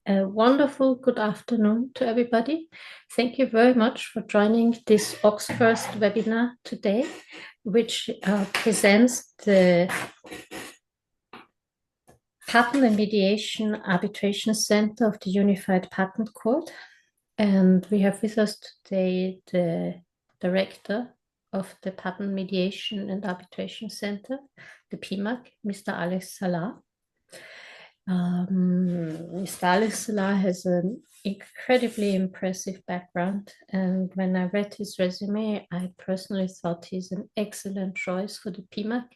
A wonderful good afternoon to everybody. Thank you very much for joining this Oxfirst webinar today, which presents the Patent and Mediation Arbitration Center of the Unified Patent Court. And we have with us today the Director of the Patent Mediation and Arbitration Center, the PMAC, Mr. Ales Zalar. Mr. Ales Zalar has an incredibly impressive background, and when I read his resume, I personally thought he's an excellent choice for the PMAC.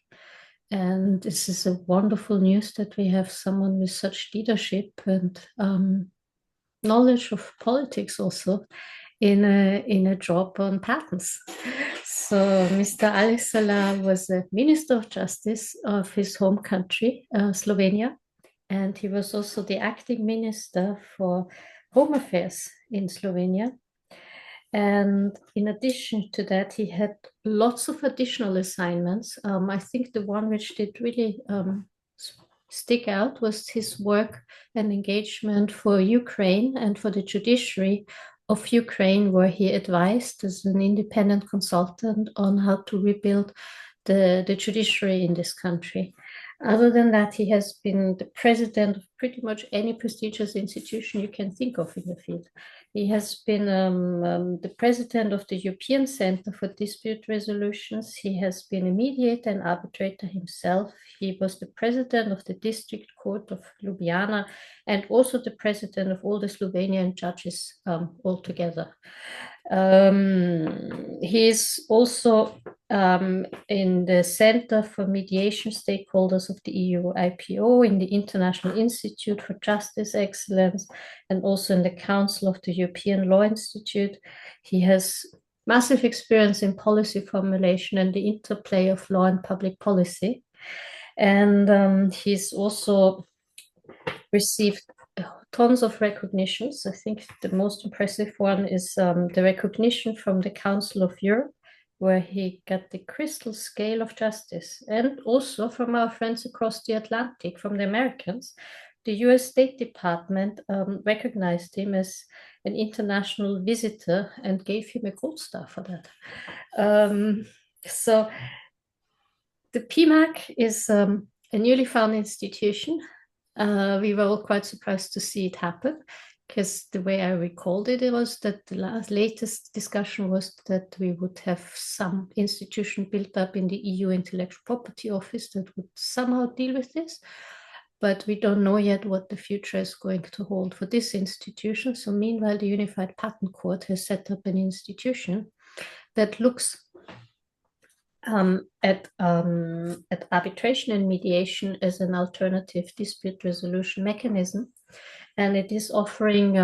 And this is a wonderful news that we have someone with such leadership and knowledge of politics also in a job on patents. So Mr. Ales Zalar was a Minister of Justice of his home country, Slovenia, and he was also the acting minister for Home Affairs in Slovenia. And in addition to that, he had lots of additional assignments. I think the one which did really stick out was his work and engagement for Ukraine and for the judiciary of Ukraine, where he advised as an independent consultant on how to rebuild the judiciary in this country. Other than that, he has been the president of pretty much any prestigious institution you can think of in the field. He has been the president of the European Center for Dispute Resolutions. He has been a mediator and arbitrator himself. He was the president of the District Court of Ljubljana and also the president of all the Slovenian judges altogether. He is also in the Center for Mediation Stakeholders of the EU IPO, in the International Institute for Justice Excellence, and also in the Council of the European Law Institute. He has massive experience in policy formulation and the interplay of law and public policy. And he's also received tons of recognitions. I think the most impressive one is the recognition from the Council of Europe, where he got the Crystal Scale of Justice, and also from our friends across the Atlantic, from the Americans. The US State Department recognized him as an international visitor and gave him a gold star for that. So the PMAC is a newly found institution. We were all quite surprised to see it happen, because the way I recalled it, it was that the latest discussion was that we would have some institution built up in the EU Intellectual Property Office that would somehow deal with this. But we don't know yet what the future is going to hold for this institution. So meanwhile, the Unified Patent Court has set up an institution that looks at arbitration and mediation as an alternative dispute resolution mechanism. And it is offering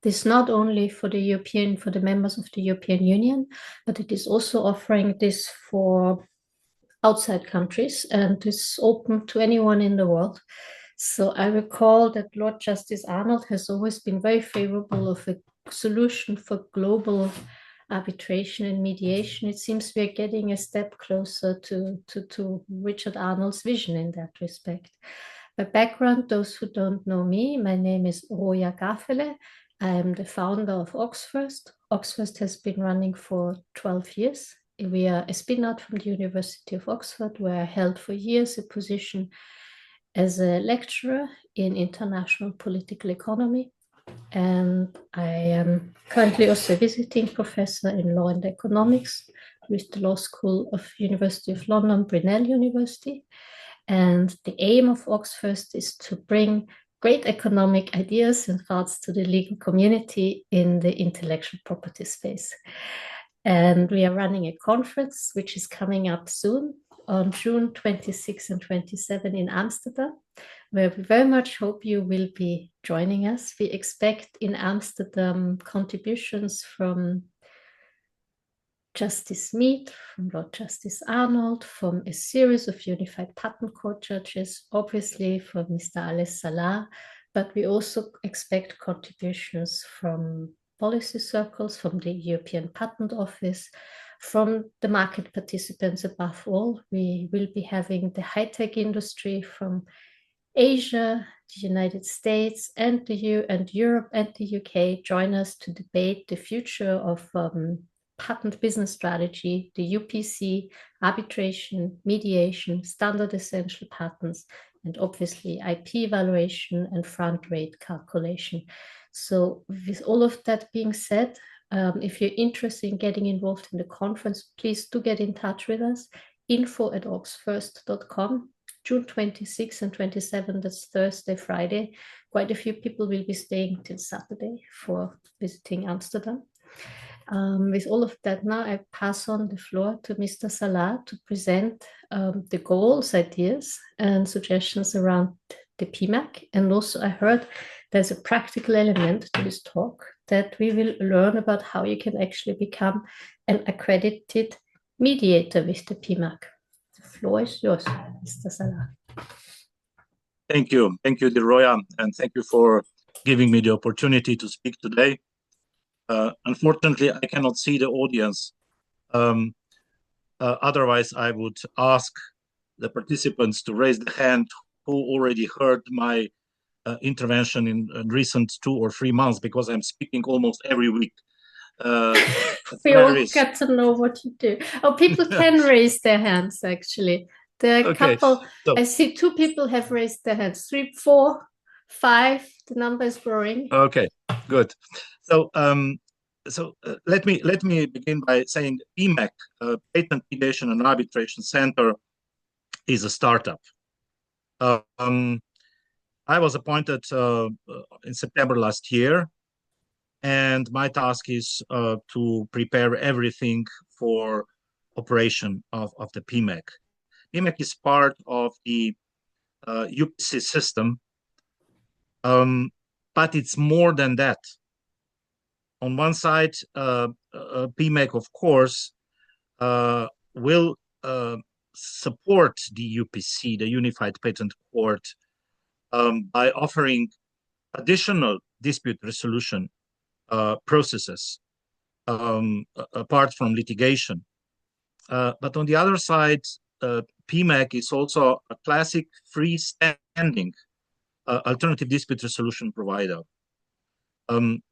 this not only for the members of the European Union, but it is also offering this for outside countries, and is open to anyone in the world. So I recall that Lord Justice Arnold has always been very favorable of a solution for global arbitration and mediation. It seems we're getting a step closer to Richard Arnold's vision in that respect. My background, those who don't know me, my name is Roja Gafele. I am the founder of Oxfirst. Oxfirst has been running for 12 years. We are a spin-out from the University of Oxford, where I held for years a position as a lecturer in international political economy. And I am currently also a visiting professor in law and economics with the Law School of University of London, Brunel University. And the aim of Oxfirst is to bring great economic ideas and thoughts to the legal community in the intellectual property space. And we are running a conference which is coming up soon on June 26 and 27 in Amsterdam, where we very much hope you will be joining us. We expect in Amsterdam contributions from Justice Mead, from Lord Justice Arnold, from a series of Unified Patent Court judges, obviously from Mr. Ales Zalar, but we also expect contributions from policy circles, from the European Patent Office, from the market participants above all. We will be having the high-tech industry from Asia, the United States, and the Europe and the UK join us to debate the future of patent business strategy, the UPC, arbitration, mediation, standard essential patents, and obviously IP evaluation and front rate calculation. So with all of that being said, if you're interested in getting involved in the conference, please do get in touch with us. info@oxfirst.com. June 26th and 27th, that's Thursday, Friday. Quite a few people will be staying till Saturday for visiting Amsterdam. With all of that now, I pass on the floor to Mr. Zalar to present the goals, ideas, and suggestions around the PMAC. And also I heard there's a practical element to this talk that we will learn about how you can actually become an accredited mediator with the PMAC. The floor is yours, Mr. Zalar. Thank you, Deroya, and thank you for giving me the opportunity to speak today. Unfortunately, I cannot see the audience. Otherwise, I would ask the participants to raise the hand who already heard my intervention in recent 2 or 3 months, because I'm speaking almost every week. We all get to know what you do. Oh, people can raise their hands, actually. There are a couple. So, I see 2 people have raised their hands. 3, 4, 5. The number is growing. Okay, good. So, let me begin by saying PMAC, Patent Mediation and Arbitration Center, is a startup. I was appointed in September last year, and my task is to prepare everything for operation of the PMAC. PMAC is part of the UPC system, but it's more than that. On one side, PMAC, of course, will support the UPC, the Unified Patent Court, by offering additional dispute resolution processes apart from litigation. But on the other side, PMAC is also a classic freestanding alternative dispute resolution provider.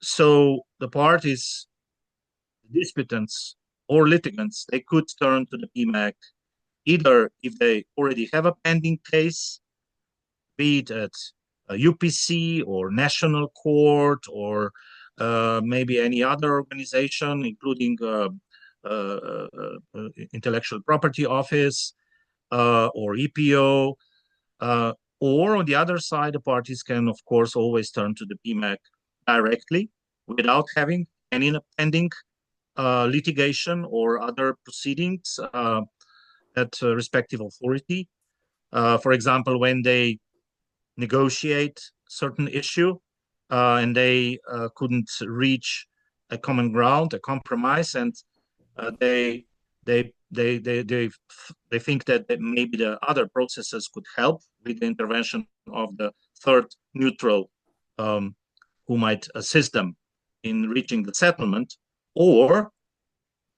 So the parties, disputants or litigants, they could turn to the PMAC either if they already have a pending case, be it at a UPC or national court or maybe any other organization, including intellectual property office or EPO, or on the other side, the parties can, of course, always turn to the PMAC directly without having any pending litigation or other proceedings at respective authority. For example, when they negotiate certain issue and they couldn't reach a common ground, a compromise, and they think that maybe the other processes could help with the intervention of the third neutral who might assist them in reaching the settlement, or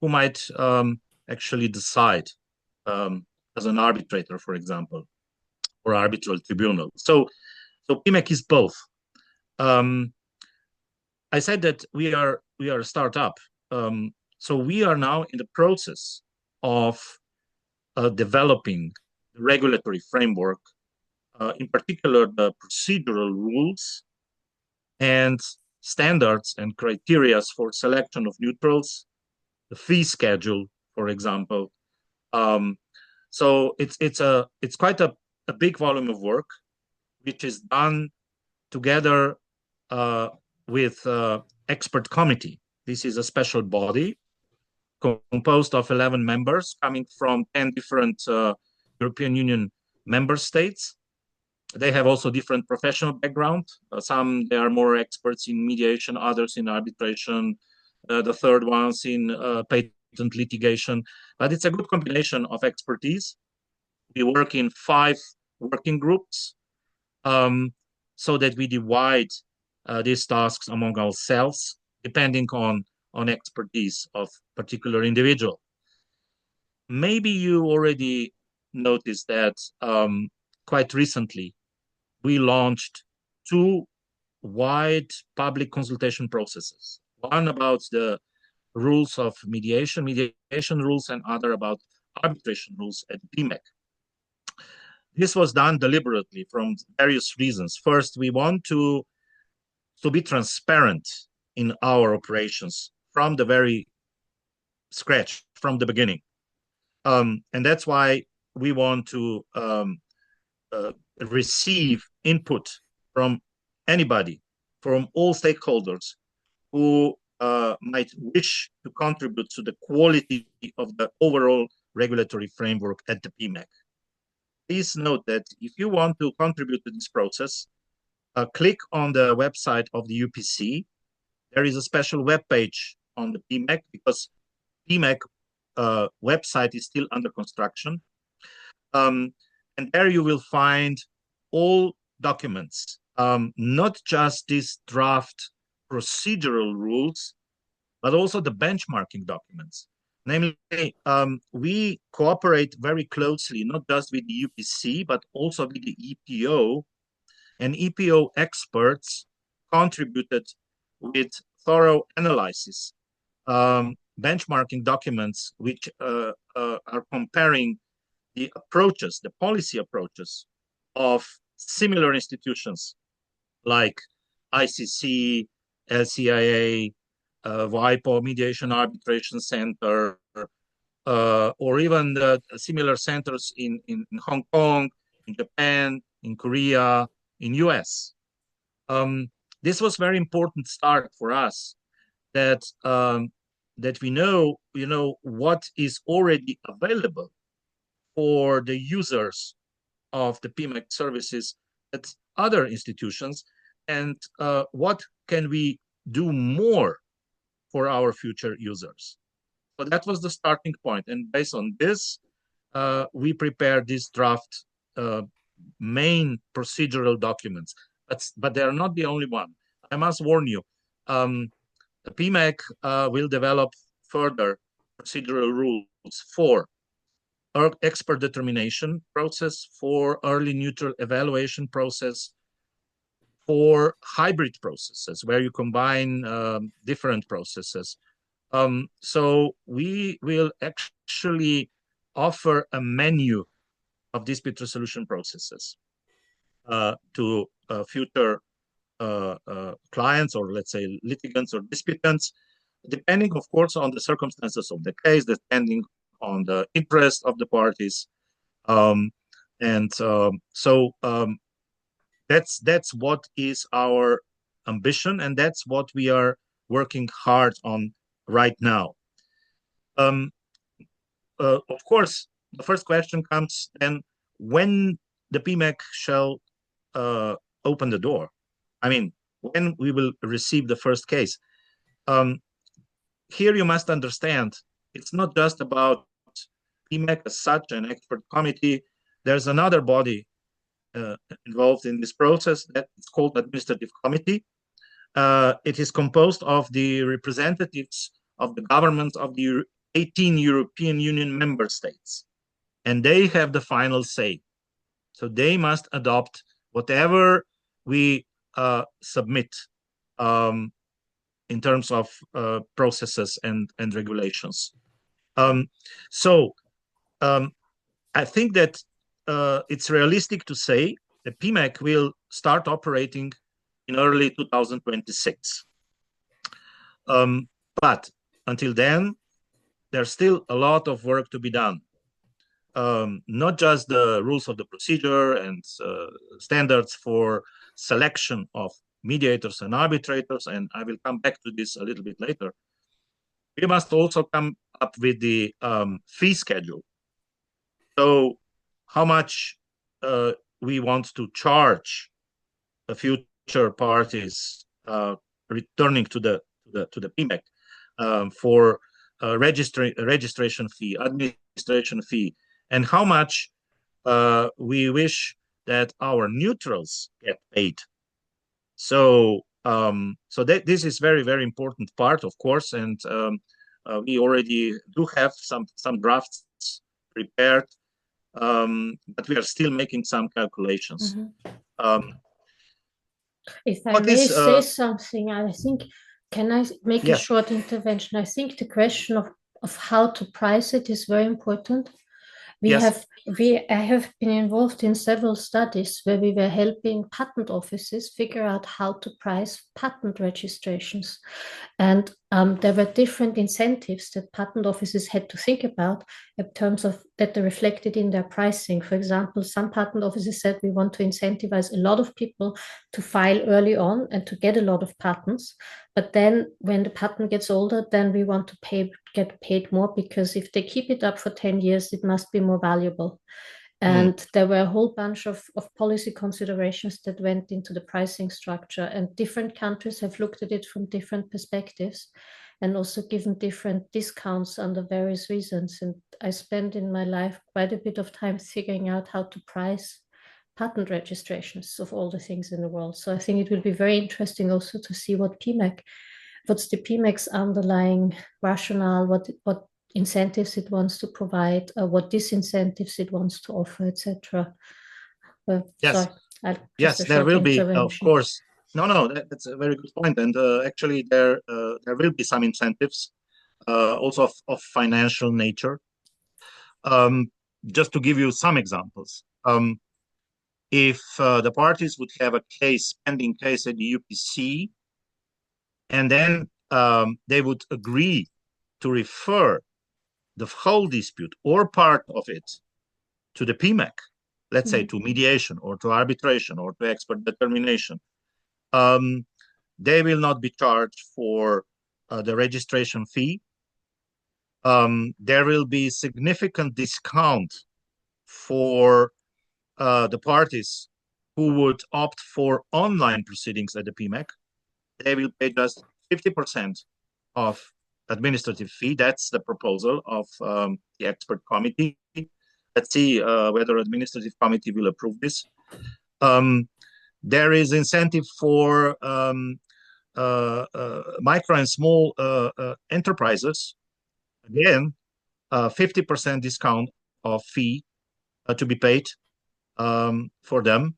who might actually decide as an arbitrator, for example, or arbitral tribunal. So PMAC is both. I said that we are a startup. So we are now in the process of developing the regulatory framework, in particular the procedural rules and standards and criteria for selection of neutrals, the fee schedule, for example. So it's quite a big volume of work, which is done together with expert committee. This is a special body composed of 11 members coming from 10 different European Union member states. They have also different professional background. Some, they are more experts in mediation, others in arbitration, the third ones in patent litigation. But it's a good combination of expertise. We work in 5 working groups so that we divide these tasks among ourselves, depending on expertise of particular individual. Maybe you already noticed that quite recently, we launched two wide public consultation processes. One about the rules of mediation rules, and other about arbitration rules at PMAC. This was done deliberately from various reasons. First, we want to be transparent in our operations from the very scratch, from the beginning. And that's why we want to receive input from anybody, from all stakeholders who might wish to contribute to the quality of the overall regulatory framework at the PMAC. Please note that if you want to contribute to this process, click on the website of the UPC. There is a special web page on the PMAC because PMAC website is still under construction. And there you will find all documents, not just these draft procedural rules, but also the benchmarking documents. Namely, we cooperate very closely, not just with the UPC, but also with the EPO, and EPO experts contributed with thorough analysis, benchmarking documents, which are comparing the approaches, the policy approaches of similar institutions like ICC, LCIA, WIPO, Mediation Arbitration Center, or even the similar centers in Hong Kong, in Japan, in Korea, in US. This was very important start for us that that we know, what is already available for the users of the PMAC services at other institutions, and what can we do more for our future users. So that was the starting point. And based on this, we prepared this draft main procedural documents. But they are not the only one. I must warn you, the PMAC will develop further procedural rules for expert determination process, for early neutral evaluation process, for hybrid processes where you combine different processes. So we will actually offer a menu of dispute resolution processes to future clients, or let's say litigants or disputants, depending, of course, on the circumstances of the case, depending on the interest of the parties. That's what is our ambition, and that's what we are working hard on right now. Of course, the first question comes then, when the PMAC shall open the door. I mean, when we will receive the first case. Here you must understand, it's not just about PMAC as such, an expert committee. There's another body involved in this process that is called Administrative Committee. It is composed of the representatives of the governments of the 18 European Union member states, and they have the final say. So they must adopt whatever we submit in terms of processes and regulations. I think that it's realistic to say that PMAC will start operating in early 2026. But until then, there's still a lot of work to be done. Not just the rules of the procedure and standards for selection of mediators and arbitrators, and I will come back to this a little bit later. We must also come up with the fee schedule. So how much we want to charge the future parties returning to the PMAC for registration fee, administration fee, and how much we wish that our neutrals get paid. So this is very, very important part, of course, and we already do have some drafts prepared. but we are still making some calculations. If I may say something, I think, can I make a short intervention? I think the question of how to price it is very important. I have been involved in several studies where we were helping patent offices figure out how to price patent registrations. And there were different incentives that patent offices had to think about in terms of that they reflected in their pricing. For example, some patent offices said we want to incentivize a lot of people to file early on and to get a lot of patents. But then when the patent gets older, then we want to get paid more, because if they keep it up for 10 years, it must be more valuable. And there were a whole bunch of policy considerations that went into the pricing structure, and different countries have looked at it from different perspectives and also given different discounts under various reasons. And I spent in my life quite a bit of time figuring out how to price patent registrations of all the things in the world. So I think it will be very interesting also to see what's the PMAC's underlying rationale, what incentives it wants to provide, what disincentives it wants to offer, etc. Yes, yes, there will be, of course. No, that's a very good point. And actually, there will be some incentives, also of financial nature. Just to give you some examples, if the parties would have a pending case at the UPC, and then they would agree to refer the whole dispute or part of it to the PMAC, let's say to mediation or to arbitration or to expert determination, they will not be charged for the registration fee. There will be significant discount for the parties who would opt for online proceedings at the PMAC. They will pay just 50% of administrative fee. That's the proposal of the expert committee. Let's see whether administrative committee will approve this. There is incentive for micro and small enterprises. Again, 50% discount of fee to be paid for them.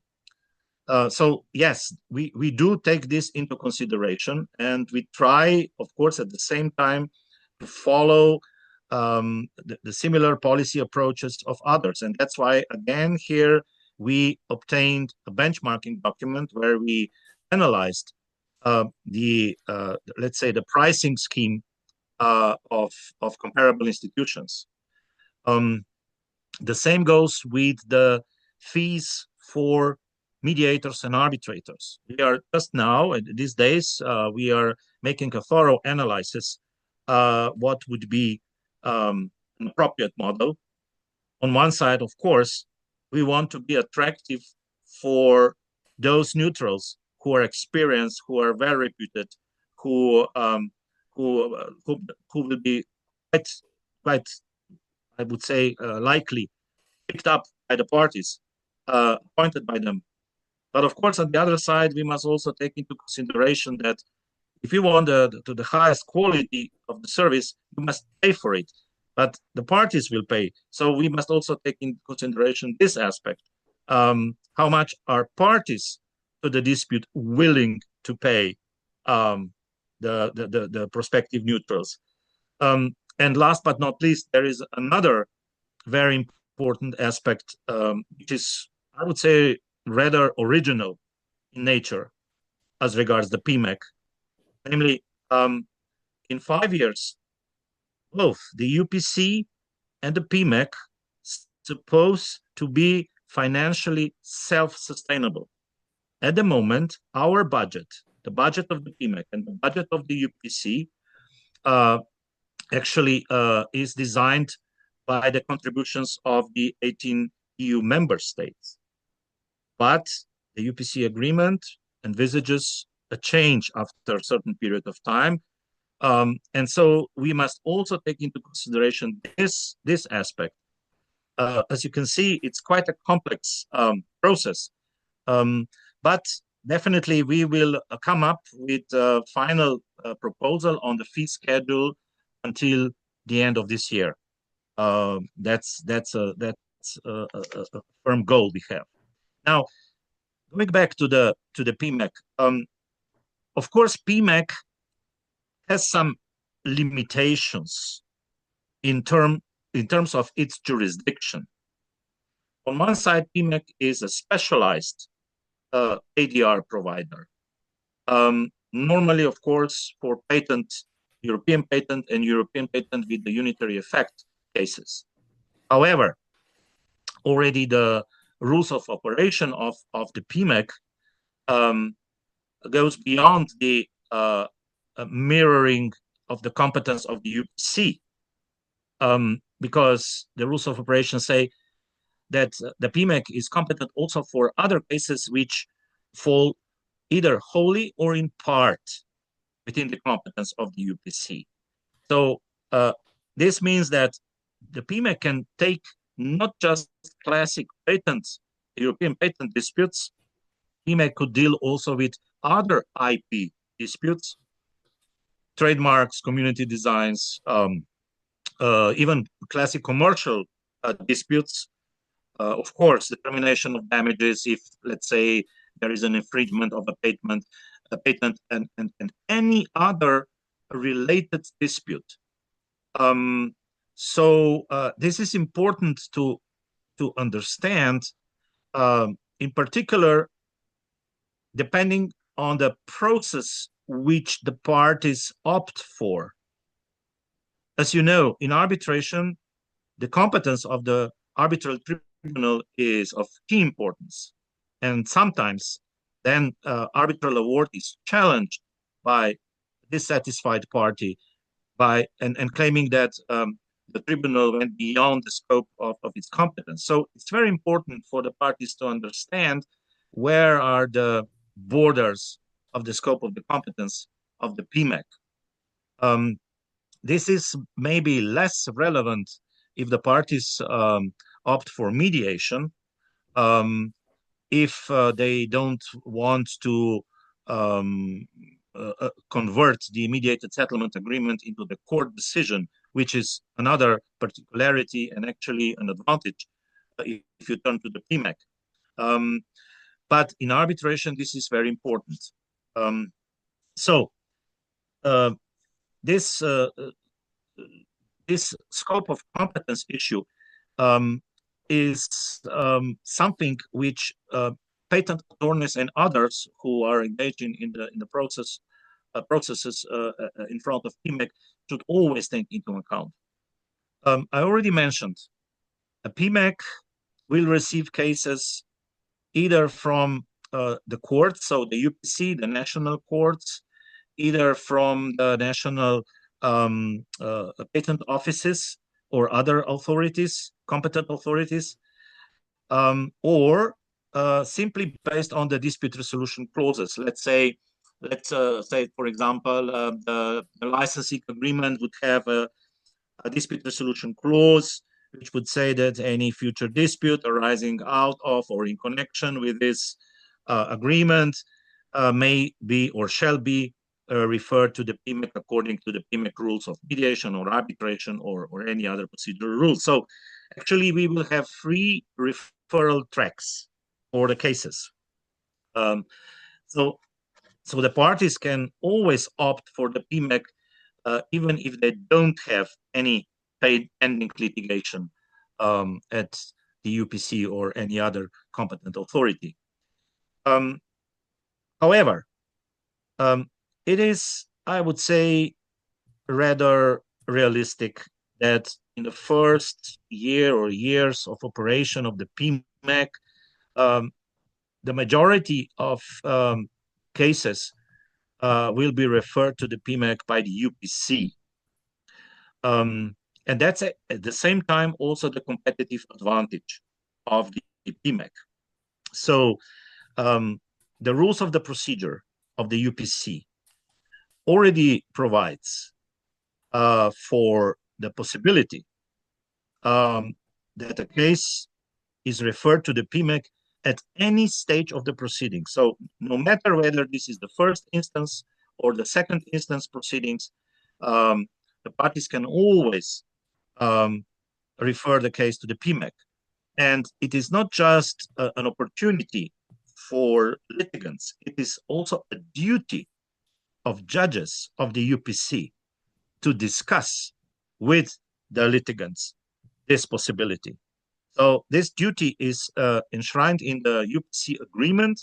So yes, we do take this into consideration, and we try, of course, at the same time to follow the similar policy approaches of others. And that's why, again, here we obtained a benchmarking document where we analyzed let's say, the pricing scheme of comparable institutions. The same goes with the fees for mediators and arbitrators. We are just now, these days, we are making a thorough analysis what would be an appropriate model. On one side, of course, we want to be attractive for those neutrals who are experienced, who are well reputed, who will be quite, I would say, likely picked up by the parties, appointed by them. But of course, on the other side, we must also take into consideration that if you want the highest quality of the service, you must pay for it. But the parties will pay. So we must also take into consideration this aspect. How much are parties to the dispute willing to pay the prospective neutrals? And last but not least, there is another very important aspect, which is, I would say, rather original in nature as regards the PMAC. Namely, in 5 years, both the UPC and the PMAC supposed to be financially self-sustainable. At the moment, our budget, the budget of the PMAC and the budget of the UPC, actually is designed by the contributions of the 18 EU member states. But the UPC agreement envisages a change after a certain period of time. And so we must also take into consideration this aspect. As you can see, it's quite a complex process. But definitely we will come up with a final proposal on the fee schedule until the end of this year. That's a firm goal we have. Now, going back to the PMAC, of course, PMAC has some limitations in terms of its jurisdiction. On one side, PMAC is a specialized ADR provider. Normally, of course, for European patent and European patent with the unitary effect cases. However, already the rules of operation of the PMAC goes beyond the mirroring of the competence of the UPC, because the rules of operation say that the PMAC is competent also for other cases which fall either wholly or in part within the competence of the UPC. So this means that the PMAC can take not just classic European patent disputes. PMAC could deal also with other IP disputes, trademarks, community designs, even classic commercial disputes. Of course, determination of damages if, let's say, there is an infringement of a patent, and any other related dispute. So this is important to understand, in particular, depending on the process which the parties opt for. As you know, in arbitration, the competence of the arbitral tribunal is of key importance. And sometimes then arbitral award is challenged by a dissatisfied party and claiming that the tribunal went beyond the scope of its competence. So it's very important for the parties to understand where are the borders of the scope of the competence of the PMAC. This is maybe less relevant if the parties opt for mediation, if they don't want to convert the mediated settlement agreement into the court decision, which is another particularity and actually an advantage if you turn to the PMAC. But in arbitration, this is very important. So this scope of competence issue is something which patent attorneys and others who are engaged in the processes in front of PMAC should always take into account. I already mentioned a PMAC will receive cases either from the courts, so the UPC, the national courts, either from the national patent offices or other authorities, competent authorities, or simply based on the dispute resolution clauses. Let's say, for example, the licensing agreement would have a dispute resolution clause, which would say that any future dispute arising out of or in connection with this agreement may be or shall be referred to the PMAC according to the PMAC rules of mediation or arbitration or any other procedural rules. So actually, we will have 3 referral tracks for the cases. So the parties can always opt for the PMAC even if they don't have any pending litigation at the UPC or any other competent authority. However, it is, I would say, rather realistic that in the first year or years of operation of the PMAC, the majority of cases will be referred to the PMAC by the UPC. And that's at the same time also the competitive advantage of the PMAC. So the rules of the procedure of the UPC already provides for the possibility that a case is referred to the PMAC at any stage of the proceeding. So no matter whether this is the first instance or the second instance proceedings, the parties can always refer the case to the PMAC. And it is not just an opportunity for litigants, it is also a duty of judges of the UPC to discuss with the litigants this possibility. So this duty is enshrined in the UPC agreement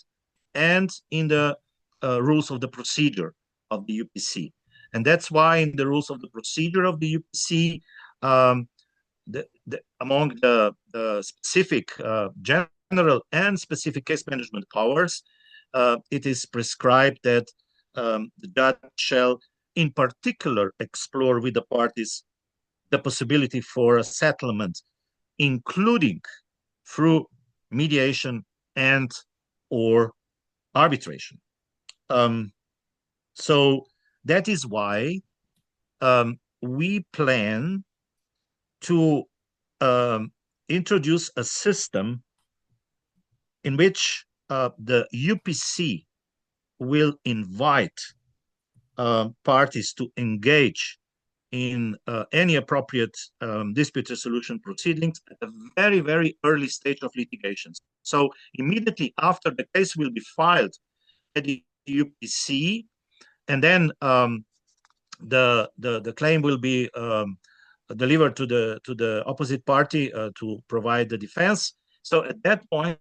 and in the rules of the procedure of the UPC. And that's why in the rules of the procedure of the UPC, among the specific general and specific case management powers, it is prescribed that the judge shall in particular explore with the parties the possibility for a settlement, including through mediation and or arbitration. So that is why we plan to introduce a system in which the UPC will invite parties to engage in any appropriate dispute resolution proceedings at a very, very early stage of litigations. So immediately after the case will be filed at the UPC, and then the claim will be delivered to the opposite party to provide the defense. So at that point,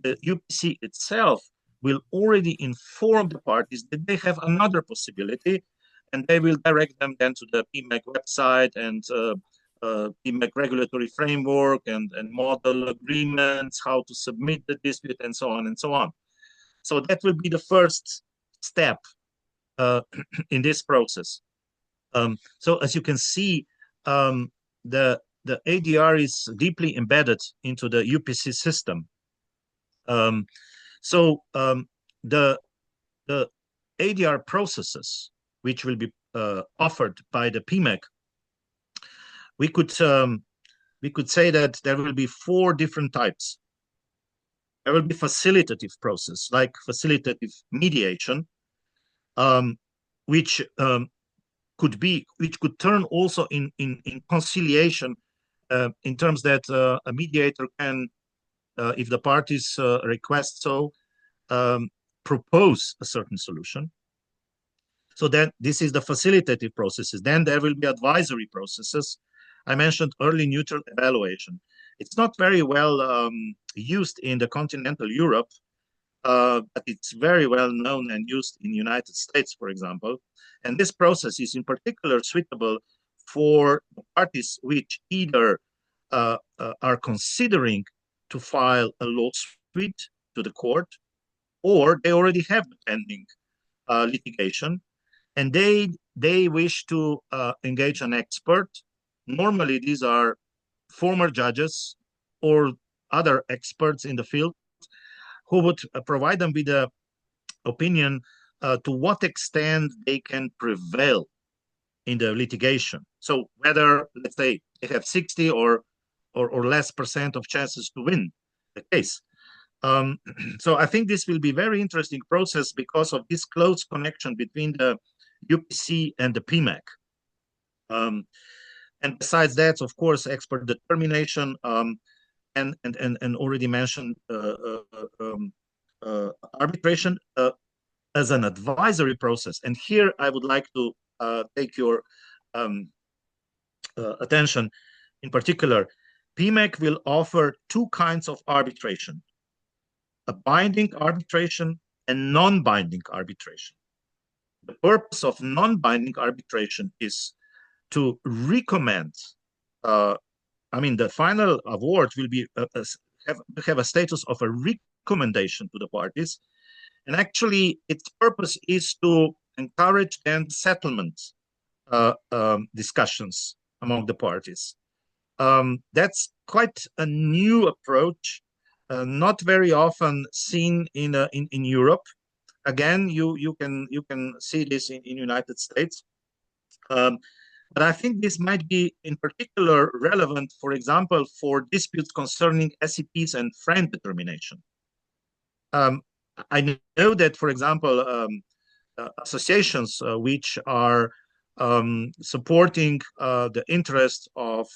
the UPC itself will already inform the parties that they have another possibility, and they will direct them then to the PMAC website and PMAC regulatory framework and model agreements, how to submit the dispute, and so on and so on. So that will be the first step in this process. So as you can see, the ADR is deeply embedded into the UPC system. So the ADR processes, which will be offered by the PMAC, we could say that there will be 4 different types. There will be facilitative process, like facilitative mediation, which could turn also in conciliation, in terms that a mediator can, if the parties request so, propose a certain solution. So then this is the facilitative processes. Then there will be advisory processes. I mentioned early neutral evaluation. It's not very well used in the continental Europe, but it's very well known and used in the United States, for example. And this process is in particular suitable for parties which either are considering to file a lawsuit to the court, or they already have pending litigation, and they wish to engage an expert. Normally, these are former judges or other experts in the field who would provide them with an opinion to what extent they can prevail in the litigation. So whether, let's say, they have 60 or less % of chances to win the case. So I think this will be a very interesting process because of this close connection between the UPC and the PMAC. And besides that, of course, expert determination, and already mentioned arbitration as an advisory process. And here I would like to take your attention. In particular, PMAC will offer 2 kinds of arbitration: a binding arbitration and non-binding arbitration. The purpose of non-binding arbitration is to recommend, the final award will be have a status of a recommendation to the parties, and actually its purpose is to encourage then settlement discussions among the parties. That's quite a new approach, not very often seen in Europe. Again, you can see this in United States. But I think this might be in particular relevant, for example, for disputes concerning SEPs and friend determination. I know that, for example, associations which are supporting the interest of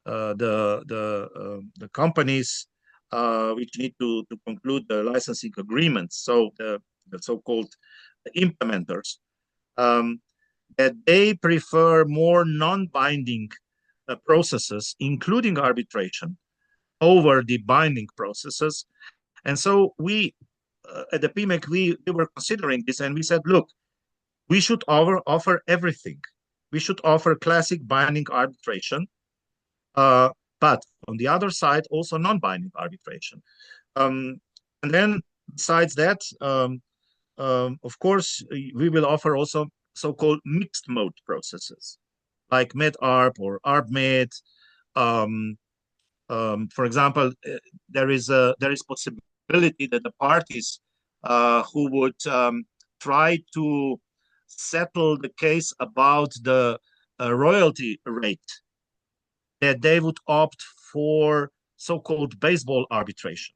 the companies which need to conclude the licensing agreements, so the so-called implementers, that they prefer more non-binding processes, including arbitration, over the binding processes. And so we, at the PMAC, we were considering this, and we said, look, we should offer everything. We should offer classic binding arbitration, but on the other side, also non-binding arbitration. And then besides that, of course, we will offer also so-called mixed mode processes, like MedArb or ArbMed. For example, there is possibility that the parties who would try to settle the case about the royalty rate, that they would opt for so-called baseball arbitration.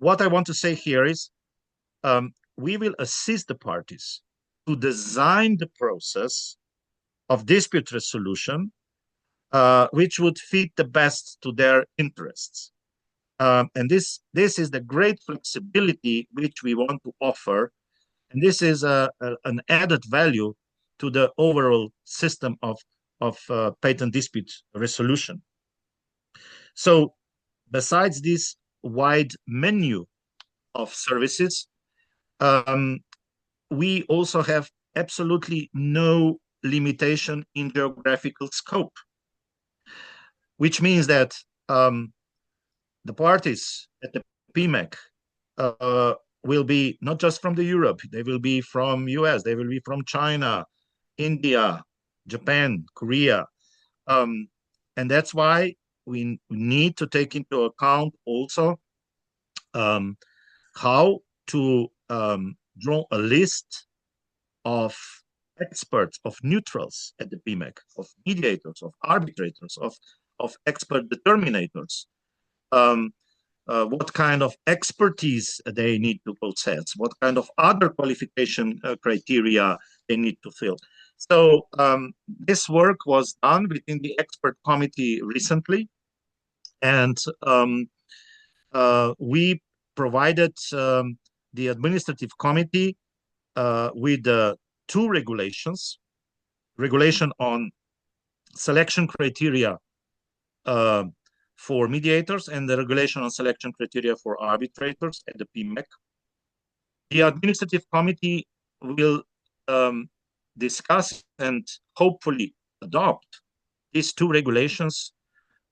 What I want to say here is we will assist the parties to design the process of dispute resolution which would fit the best to their interests. And this is the great flexibility which we want to offer. And this is an added value to the overall system of patent dispute resolution. So besides this wide menu of services, we also have absolutely no limitation in geographical scope, which means that the parties at the PMAC will be not just from the Europe, they will be from US, they will be from China, India, Japan, Korea. And that's why we need to take into account also how to draw a list of experts, of neutrals at the PMAC, of mediators, of arbitrators, of expert determinators, what kind of expertise they need to possess, what kind of other qualification criteria they need to fill. So this work was done within the expert committee recently, and we provided the administrative committee with two regulations: regulation on selection criteria for mediators and the regulation on selection criteria for arbitrators at the PMAC. The administrative committee will discuss and hopefully adopt these two regulations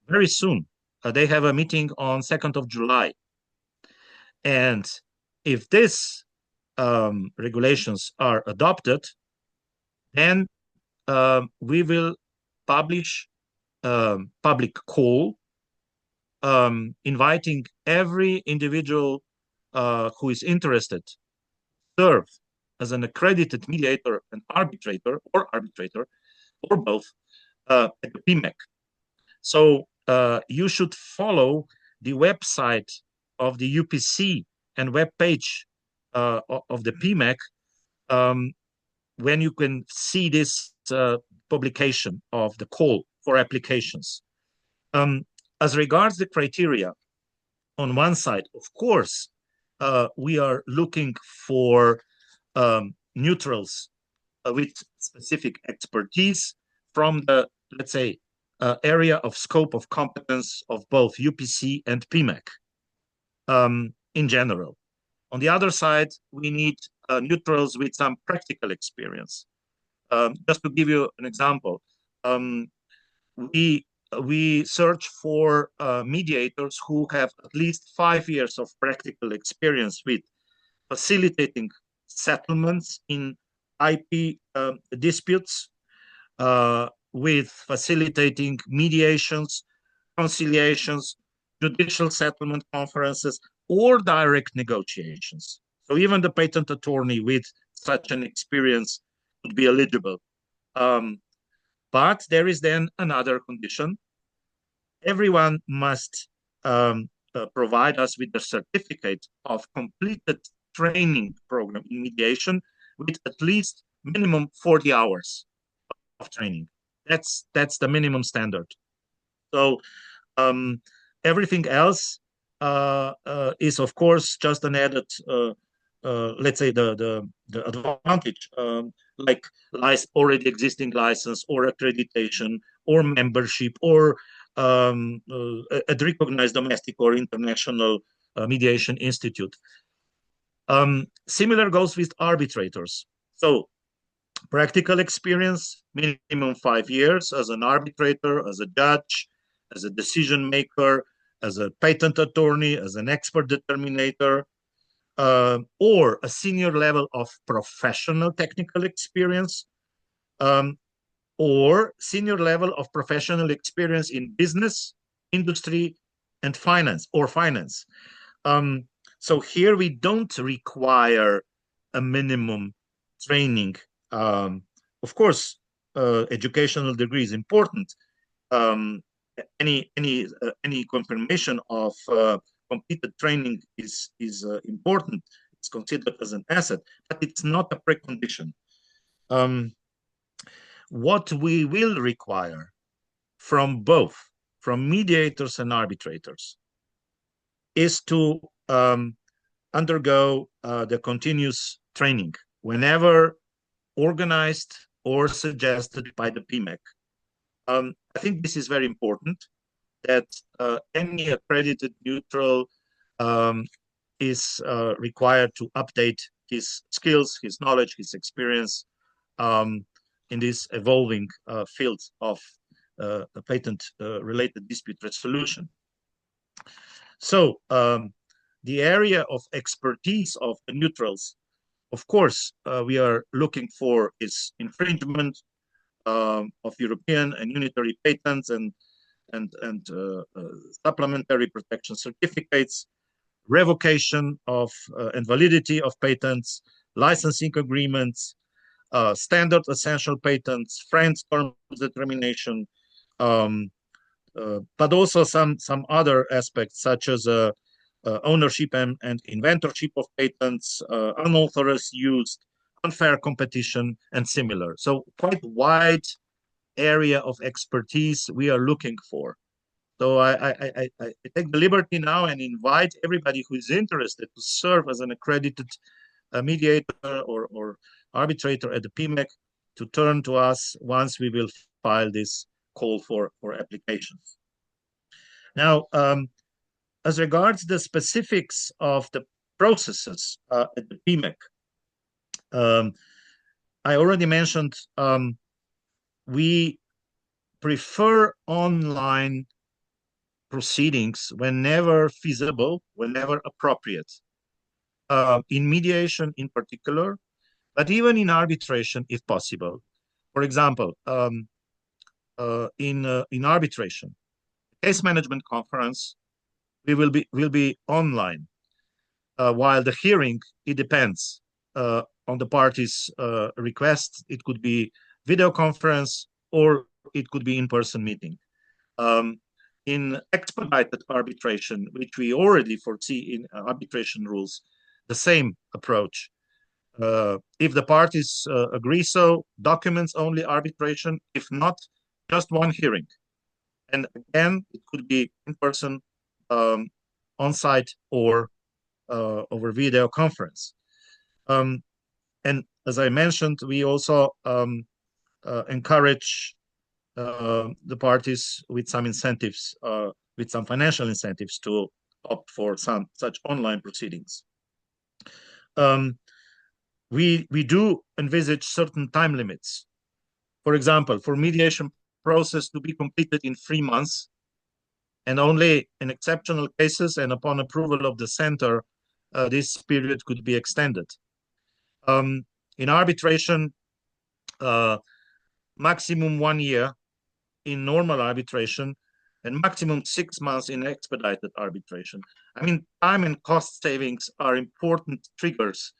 very soon. They have a meeting on 2nd of July. And if these regulations are adopted, then we will publish a public call inviting every individual who is interested to serve as an accredited mediator and arbitrator, or both, at the PMAC. So you should follow the website of the UPC and web page of the PMAC when you can see this publication of the call for applications. As regards the criteria, on one side, of course, we are looking for neutrals with specific expertise from the, let's say, area of scope of competence of both UPC and PMAC in general. On the other side, we need neutrals with some practical experience. Just to give you an example, we search for mediators who have at least 5 years of practical experience with facilitating settlements in IP disputes, with facilitating mediations, conciliations, judicial settlement conferences, or direct negotiations. So even the patent attorney with such an experience would be eligible. But there is then another condition. Everyone must provide us with the certificate of completed training program in mediation with at least minimum 40 hours of training. That's the minimum standard. So everything else is, of course, just an added, let's say, the advantage, like already existing license or accreditation or membership or a recognized domestic or international mediation institute. Similar goes with arbitrators. So practical experience, minimum 5 years as an arbitrator, as a judge, as a decision maker, as a patent attorney, as an expert determinator, or a senior level of professional technical experience, or senior level of professional experience in business, industry, and finance, or finance. So here we don't require a minimum training. Of course, educational degree is important. Any confirmation of completed training is important. It's considered as an asset, but it's not a precondition. What we will require from both, from mediators and arbitrators, is to undergo the continuous training whenever organized or suggested by the PMAC. I think this is very important, that any accredited neutral is required to update his skills, his knowledge, his experience in this evolving field of patent-related dispute resolution. So the area of expertise of the neutrals, of course, we are looking for is infringement of European and unitary patents and supplementary protection certificates, revocation of and validity of patents, licensing agreements, standard essential patents, French terms determination, but also some other aspects such as ownership and inventorship of patents, unauthorized use, unfair competition, and similar. So quite wide area of expertise we are looking for. So I take the liberty now and invite everybody who is interested to serve as an accredited mediator or arbitrator at the PMAC to turn to us once we will file this call for applications. Now, as regards the specifics of the processes at the PMAC, I already mentioned we prefer online proceedings whenever feasible, whenever appropriate. In mediation in particular, but even in arbitration if possible. For example, in arbitration, case management conference, we will be online, while the hearing, it depends on the parties' request. It could be video conference or it could be in-person meeting. In expedited arbitration, which we already foresee in arbitration rules, the same approach. If the parties agree so, documents only arbitration. If not, just one hearing. And again, it could be in person, on-site, or over video conference. And as I mentioned, we also encourage the parties with some incentives, with some financial incentives to opt for some such online proceedings. We do envisage certain time limits. For example, for mediation process to be completed in 3 months, and only in exceptional cases and upon approval of the center, this period could be extended. In arbitration, maximum 1 year in normal arbitration, and maximum 6 months in expedited arbitration. I mean, time and cost savings are important triggers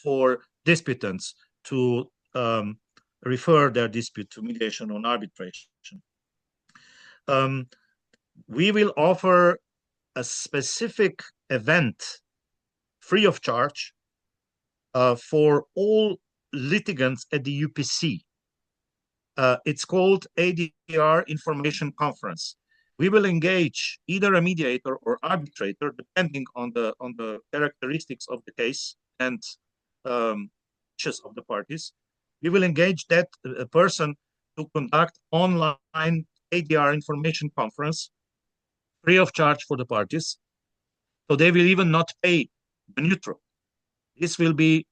for disputants to refer their dispute to mediation on arbitration. We will offer a specific event free of charge for all litigants at the UPC. It's called ADR Information Conference. We will engage either a mediator or arbitrator, depending on the characteristics of the case and wishes of the parties. We will engage that person to conduct online ADR information conference free of charge for the parties. So they will even not pay the neutral. This will be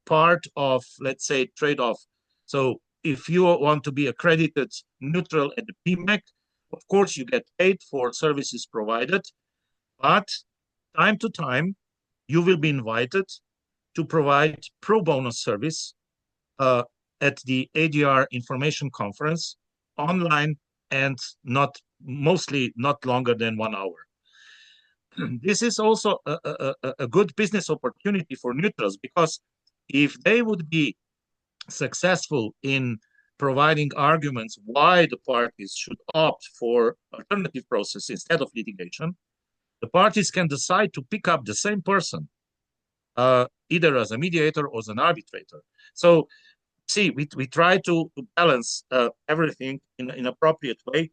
part of, let's say, trade-off. So if you want to be accredited neutral at the PMAC, of course you get paid for services provided, but time to time you will be invited to provide pro bono service at the ADR information conference online and mostly not longer than 1 hour. This is also a good business opportunity for neutrals, because if they would be successful in providing arguments why the parties should opt for alternative process instead of litigation, the parties can decide to pick up the same person, either as a mediator or as an arbitrator. So, see, we try to balance everything in an appropriate way.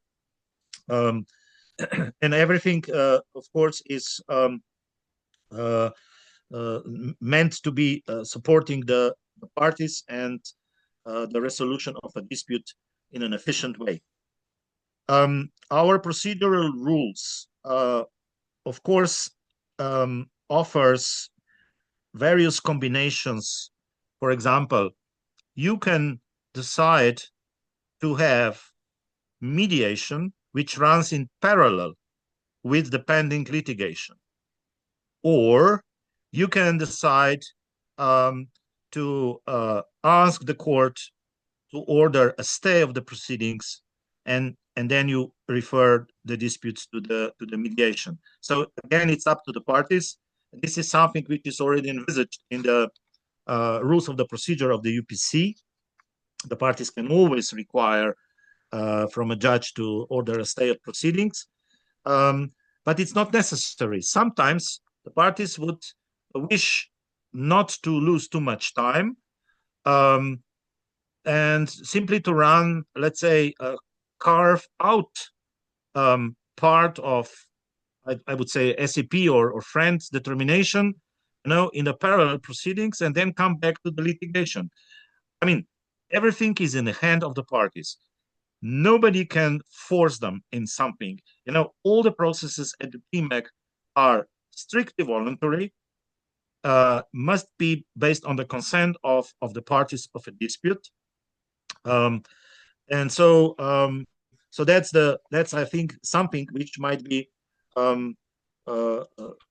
And everything, of course, is meant to be supporting the parties and the resolution of a dispute in an efficient way. Our procedural rules, of course, offers various combinations. For example, you can decide to have mediation which runs in parallel with the pending litigation. Or you can decide to ask the court to order a stay of the proceedings, and then you refer the disputes to the mediation. So again, it's up to the parties. This is something which is already envisaged in the rules of the procedure of the UPC. The parties can always require from a judge to order a stay of proceedings, but it's not necessary. Sometimes the parties would wish not to lose too much time, and simply to run, let's say, a carve out part of, I would say, SAP or friends determination, in the parallel proceedings, and then come back to the litigation. I mean, everything is in the hand of the parties. Nobody can force them in something. All the processes at the PMAC are strictly voluntary, must be based on the consent of the parties of a dispute. And so that's I think something which might be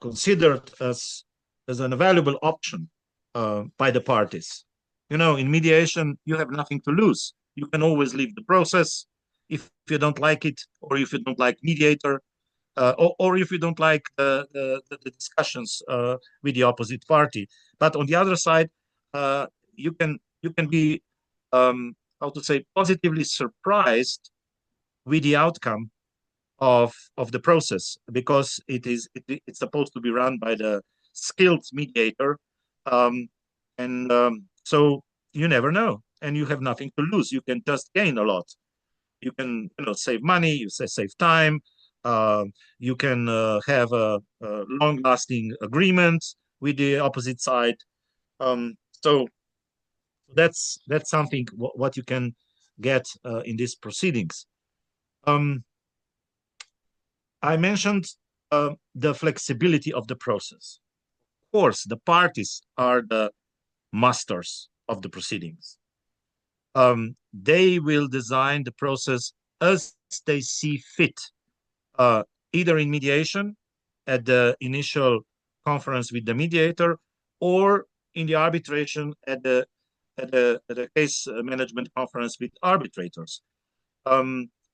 considered as an valuable option by the parties. In mediation, you have nothing to lose. You can always leave the process if you don't like it, or if you don't like mediator, or if you don't like the discussions with the opposite party. But on the other side, you can be how to say, positively surprised with the outcome of the process, because it's supposed to be run by the skilled mediator, so you never know, and you have nothing to lose. You can just gain a lot. You can save money, you save time, you can have a long-lasting agreement with the opposite side. So that's something what you can get in these proceedings. I mentioned the flexibility of the process. Of course, the parties are the masters of the proceedings. They will design the process as they see fit, either in mediation at the initial conference with the mediator, or in the arbitration at the case management conference with arbitrators.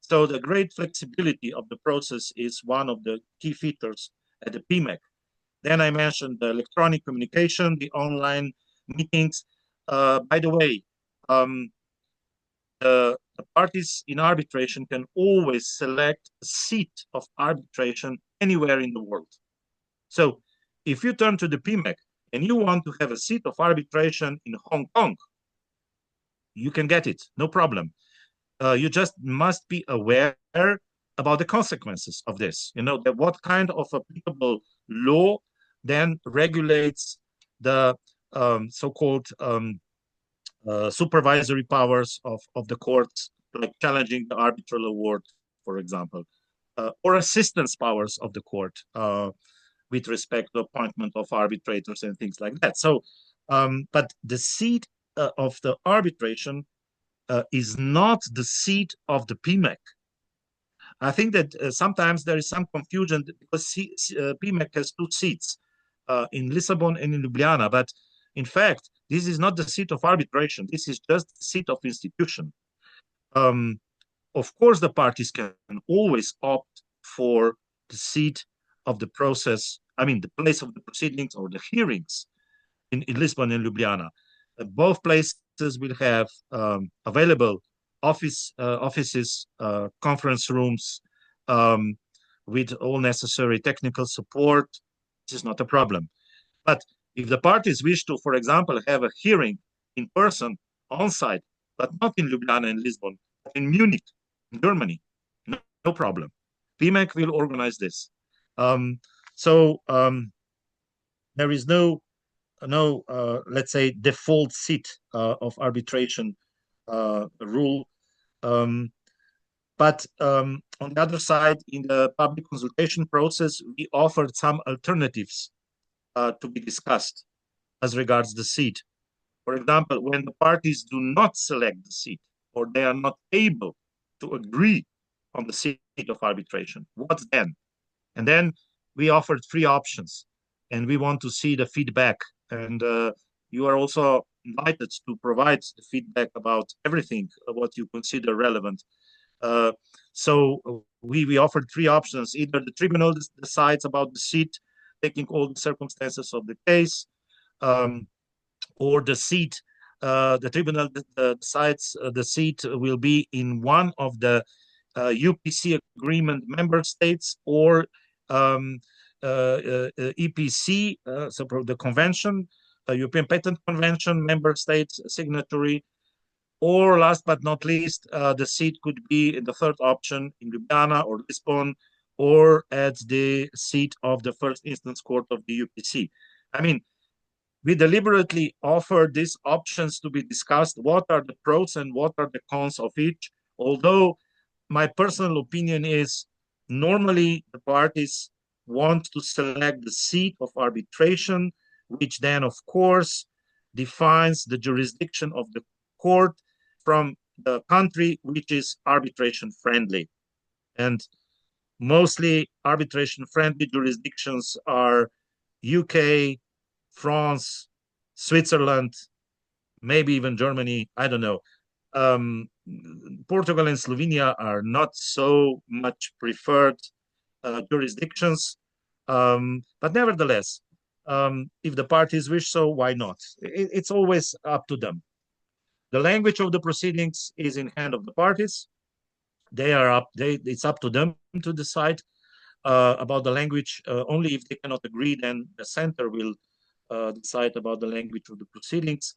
So the great flexibility of the process is one of the key features at the PMAC. Then I mentioned the electronic communication, the online meetings. By the way, the parties in arbitration can always select a seat of arbitration anywhere in the world. So if you turn to the PMAC and you want to have a seat of arbitration in Hong Kong, you can get it, no problem. You just must be aware about the consequences of this. That what kind of applicable law then regulates the so-called supervisory powers of the courts, like challenging the arbitral award, for example, or assistance powers of the court with respect to appointment of arbitrators and things like that. So, but the seat of the arbitration is not the seat of the PMAC. I think that sometimes there is some confusion because PMAC has two seats in Lisbon and in Ljubljana, but in fact, this is not the seat of arbitration. This is just the seat of institution. Of course, the parties can always opt for the seat of the process, I mean, the place of the proceedings or the hearings in Lisbon and Ljubljana. Both places will have available offices, conference rooms with all necessary technical support. This is not a problem. But if the parties wish to, for example, have a hearing in person, on site, but not in Ljubljana and Lisbon, but in Munich, in Germany, no problem. PMAC will organize this. So there is no, let's say, default seat of arbitration rule. But on the other side, in the public consultation process, we offered some alternatives to be discussed as regards the seat. For example, when the parties do not select the seat or they are not able to agree on the seat of arbitration, what then? And then we offered three options, and we want to see the feedback. And you are also invited to provide the feedback about everything, what you consider relevant. So we offered three options. Either the tribunal decides about the seat, taking all the circumstances of the case, or the seat, the tribunal decides the seat will be in one of the UPC agreement member states or EPC, so the convention, European Patent Convention member states signatory, or last but not least, the seat could be in the third option in Ljubljana or Lisbon, or at the seat of the first instance court of the UPC. I mean, we deliberately offer these options to be discussed. What are the pros and what are the cons of each? Although my personal opinion is normally the parties want to select the seat of arbitration, which then, of course, defines the jurisdiction of the court from the country which is arbitration friendly. And mostly arbitration friendly jurisdictions are UK, France, Switzerland, maybe even Germany, I don't know. Portugal and Slovenia are not so much preferred jurisdictions. But nevertheless, if the parties wish so, why not? It's always up to them. The language of the proceedings is in hand of the parties. It's up to them to decide about the language. Only if they cannot agree, then the center will decide about the language of the proceedings.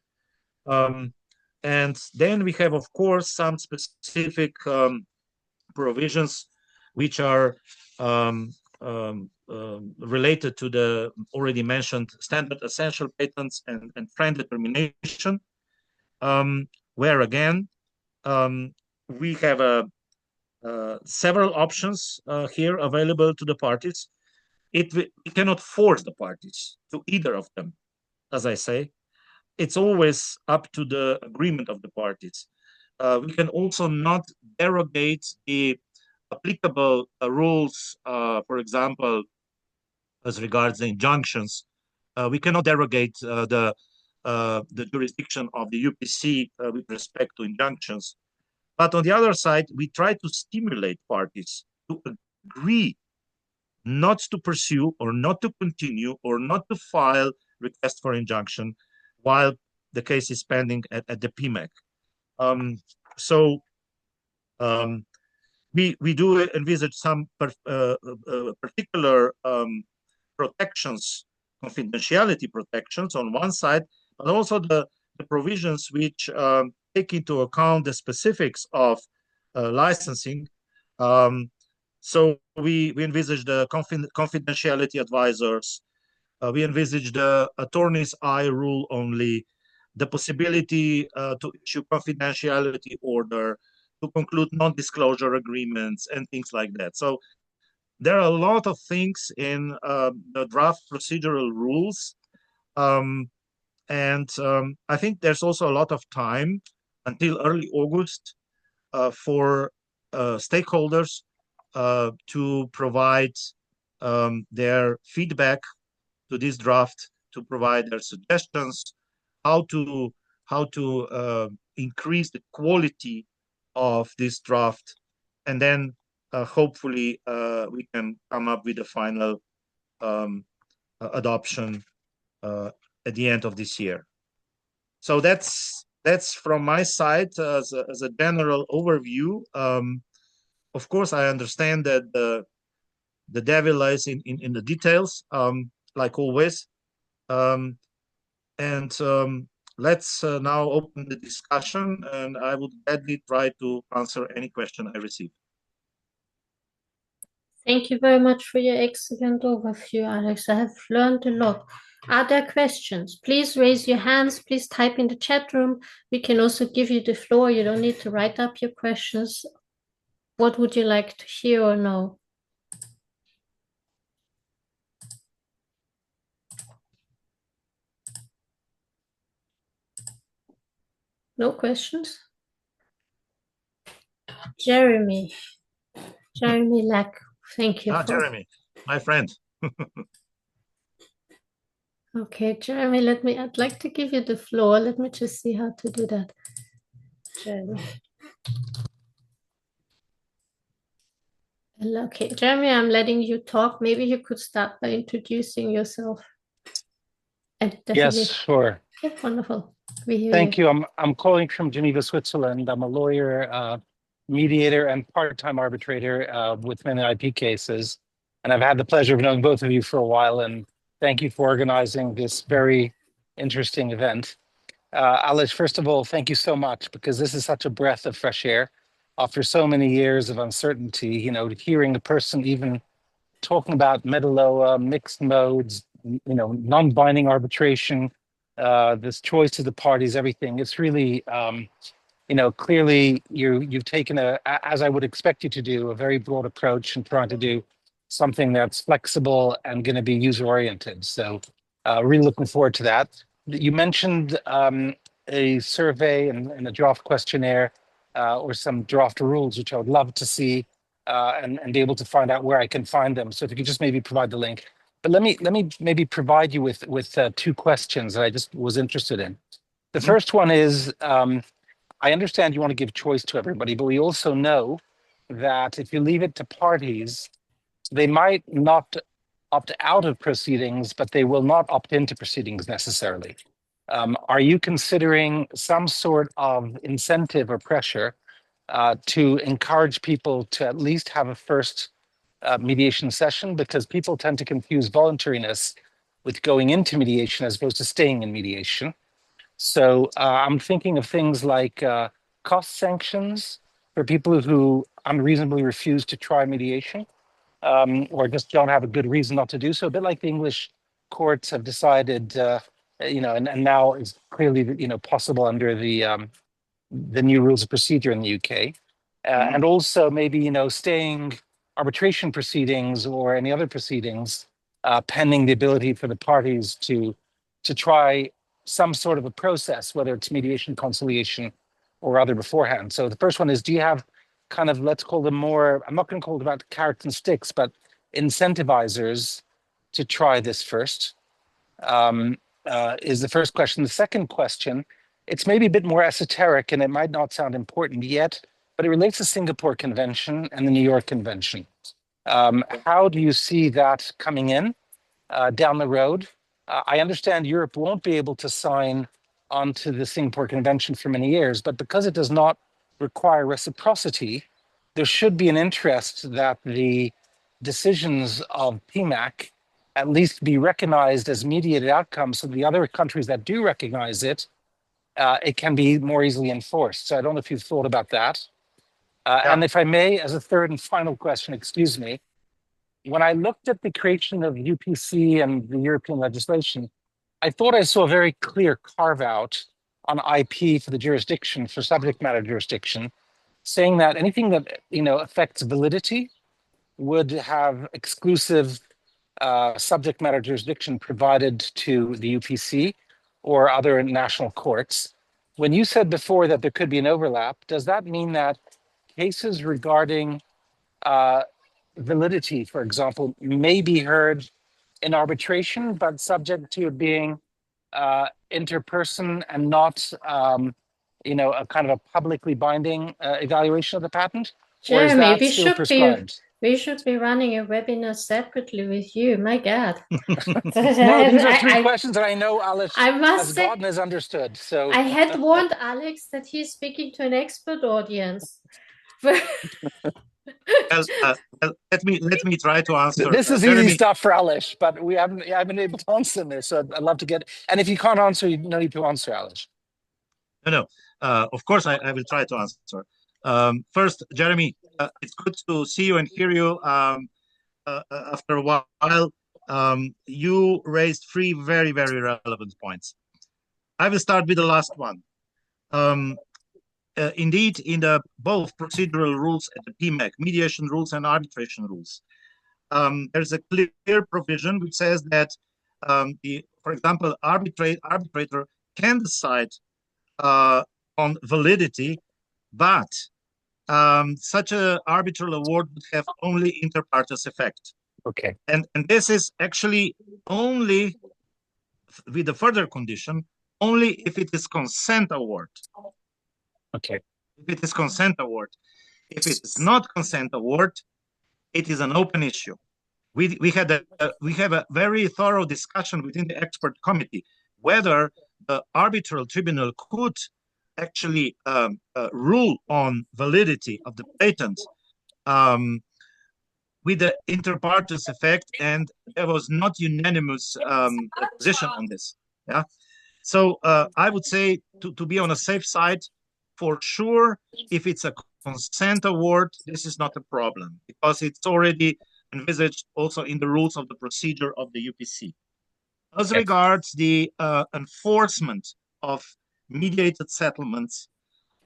And then we have, of course, some specific provisions which are related to the already mentioned standard essential patents and friend determination, where again, we have several options here available to the parties. We cannot force the parties to either of them, as I say. It's always up to the agreement of the parties. We can also not derogate the applicable rules, for example, as regards the injunctions. We cannot derogate the jurisdiction of the UPC with respect to injunctions. But on the other side, we try to stimulate parties to agree not to pursue or not to continue or not to file request for injunction while the case is pending at the PMAC. We do envisage some particular protections, confidentiality protections on one side, but also the provisions which take into account the specifics of licensing. So we envisage the confidentiality advisors. We envisage the attorney's eye rule only, the possibility to issue confidentiality order, to conclude non-disclosure agreements, and things like that. So there are a lot of things in the draft procedural rules. I think there's also a lot of time until early August for stakeholders to provide their feedback to this draft, to provide their suggestions, how to increase the quality of this draft, and then hopefully we can come up with a final adoption at the end of this year. So that's from my side as a general overview. Of course, I understand that the devil lies in the details, like always. Let's now open the discussion, and I would gladly try to answer any question I receive. Thank you very much for your excellent overview, Alex. I have learned a lot. Are there questions? Please raise your hands. Please type in the chat room. We can also give you the floor. You don't need to write up your questions. What would you like to hear or know? No questions? Jeremy Lack, thank you. Jeremy, my friend. Okay, Jeremy, I'd like to give you the floor. Let me just see how to do that. Jeremy. Okay, Jeremy, I'm letting you talk. Maybe you could start by introducing yourself. Yes, sure. Okay, wonderful. We hear Thank you. I'm calling from Geneva, Switzerland. I'm a lawyer, mediator, and part-time arbitrator with many IP cases. And I've had the pleasure of knowing both of you for a while. And thank you for organizing this very interesting event. Alice, first of all, thank you so much, because this is such a breath of fresh air. After so many years of uncertainty, you know, hearing a person even talking about Metaloa, mixed modes, you know, non-binding arbitration, this choice of the parties, everything. It's really, you know, clearly you've taken as I would expect you to do, a very broad approach and trying to do something that's flexible and going to be user-oriented. So really looking forward to that. You mentioned a survey and a draft questionnaire or some draft rules, which I would love to see and be able to find out where I can find them. So if you could just maybe provide the link. But let me maybe provide you with two questions that I just was interested in. The first one is, I understand you want to give choice to everybody, but we also know that if you leave it to parties, they might not opt out of proceedings, but they will not opt into proceedings necessarily. Are you considering some sort of incentive or pressure to encourage people to at least have a first mediation session? Because people tend to confuse voluntariness with going into mediation as opposed to staying in mediation. So I'm thinking of things like cost sanctions for people who unreasonably refuse to try mediation or just don't have a good reason not to do so. A bit like the English courts have decided, you know, and now is clearly, you know, possible under the new rules of procedure in the UK. And also maybe, you know, staying arbitration proceedings or any other proceedings pending the ability for the parties to try some sort of a process, whether it's mediation, conciliation, or other beforehand. So the first one is, do you have kind of, let's call them more, I'm not going to call it about carrots and sticks, but incentivizers to try this first? Is the first question. The second question, it's maybe a bit more esoteric and it might not sound important yet, but it relates to Singapore Convention and the New York Convention. How do you see that coming in down the road? I understand Europe won't be able to sign onto the Singapore Convention for many years, but because it does not require reciprocity, there should be an interest that the decisions of PMAC at least be recognized as mediated outcomes, so the other countries that do recognize it it can be more easily enforced. So I don't know if you've thought about that. Yeah. And if I may, as a third and final question, excuse me, when I looked at the creation of UPC and the European legislation, I thought I saw a very clear carve out on IP for the jurisdiction, for subject matter jurisdiction, saying that anything that affects validity would have exclusive subject matter jurisdiction provided to the UPC or other national courts. When you said before that there could be an overlap, does that mean that cases regarding validity, for example, may be heard in arbitration, but subject to it being interperson and not, a kind of a publicly binding evaluation of the patent? Or is Jeremy, that still prescribed? we should be running a webinar separately with you. My God. No, these are three questions that I know Alice I must has say, gotten, has understood. So I had warned Alex that he's speaking to an expert audience. Well, let me try to answer. this is Jeremy, easy stuff for Alice, but I haven't been able to answer this. So I'd love to get. And if you can't answer, you no need to answer, Alice. No. Of course, I will try to answer. First, Jeremy, it's good to see you and hear you after a while. You raised three very, very relevant points. I will start with the last one. Indeed, in both procedural rules and the PMAC, mediation rules and arbitration rules, there's a clear provision which says that, for example, arbitrator can decide on validity, but such an arbitral award would have only inter partes effect. Okay. And this is actually only with the further condition, only if it is consent award. Okay. If it is consent award. If it is not consent award, it is an open issue. We have a very thorough discussion within the expert committee whether the arbitral tribunal could actually rule on validity of the patent with the inter partes effect, and there was not unanimous position on this. Yeah, so I would say to be on a safe side, for sure, if it's a consent award, this is not a problem because it's already envisaged also in the rules of the procedure of the UPC. As regards the enforcement of mediated settlements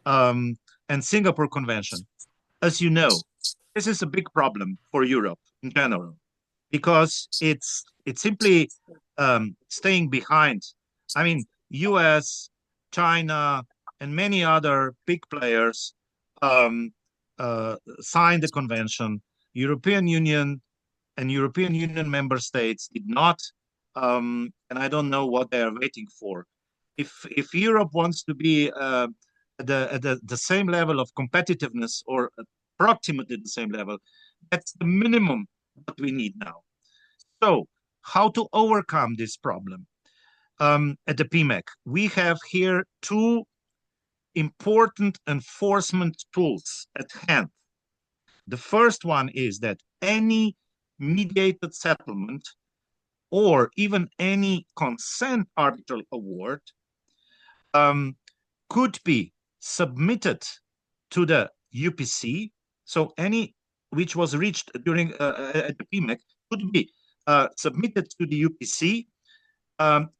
and Singapore Convention, as you know, this is a big problem for Europe in general because it's simply staying behind. I mean, US, China, and many other big players signed the convention. European Union and European Union member states did not, and I don't know what they are waiting for. If Europe wants to be at the same level of competitiveness or approximately the same level, that's the minimum that we need now. So how to overcome this problem? At the PMAC, we have here two important enforcement tools at hand. The first one is that any mediated settlement or even any consent arbitral award could be submitted to the UPC. So any which was reached during at the PMAC could be submitted to the UPC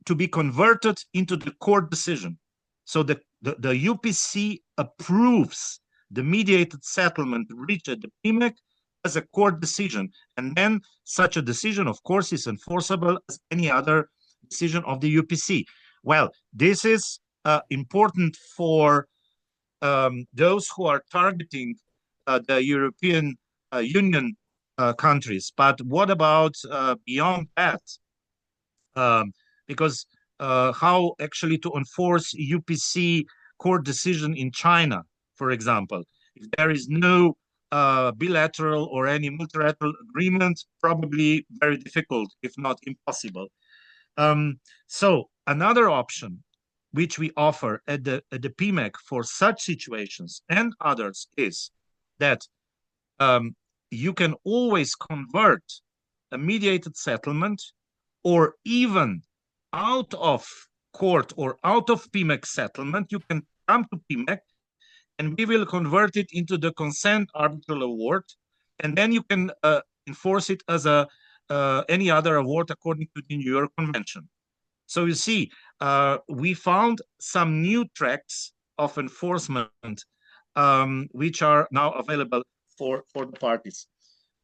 to be converted into the court decision. So the UPC approves the mediated settlement reached at the PMAC as a court decision. And then such a decision, of course, is enforceable as any other decision of the UPC. Well, this is important for those who are targeting the European Union countries. But what about beyond that? Because how actually to enforce UPC court decision in China, for example, if there is no bilateral or any multilateral agreement, probably very difficult, if not impossible. So another option which we offer at the PMAC for such situations and others is that you can always convert a mediated settlement or even out of court or out of PMAC settlement, you can come to PMAC and we will convert it into the consent arbitral award, and then you can enforce it as any other award according to the New York Convention. So you see, we found some new tracks of enforcement which are now available for the parties.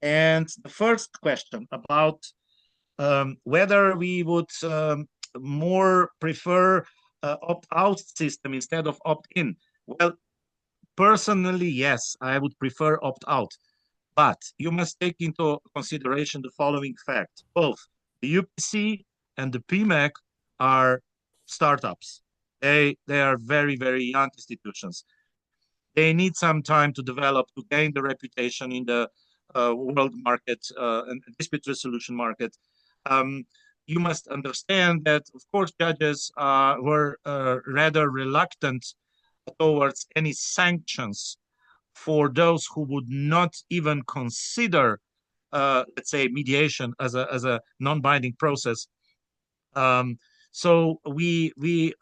And the first question about whether we would more prefer opt-out system instead of opt-in. Well, personally, yes, I would prefer opt-out. But you must take into consideration the following fact. Both the UPC and the PMAC are startups. They are very, very young institutions. They need some time to develop, to gain the reputation in the world market and dispute resolution market. You must understand that, of course, judges were rather reluctant towards any sanctions for those who would not even consider, let's say, mediation as a non-binding process. So we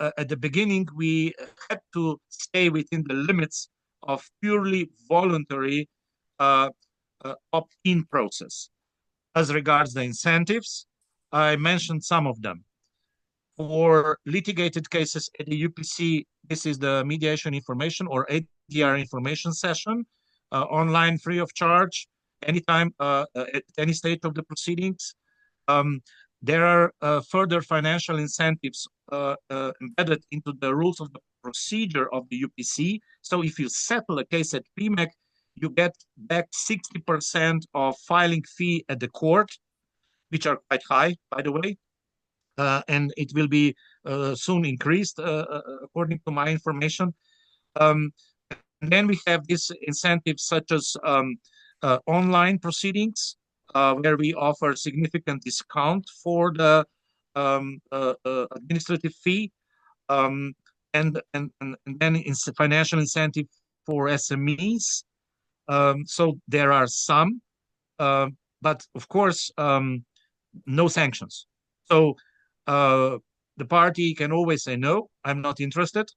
at the beginning, we had to stay within the limits of purely voluntary opt-in process. As regards the incentives, I mentioned some of them. For litigated cases at the UPC, this is the mediation information or ADR information session, online free of charge, anytime, at any stage of the proceedings. There are further financial incentives embedded into the rules of the procedure of the UPC. So if you settle a case at PMAC, you get back 60% of filing fee at the court, which are quite high, by the way. And it will be soon increased, according to my information. And then we have these incentives such as online proceedings, where we offer significant discount for the administrative fee, and then it's a financial incentive for SMEs. So there are some, but of course, no sanctions. So the party can always say, no, I'm not interested.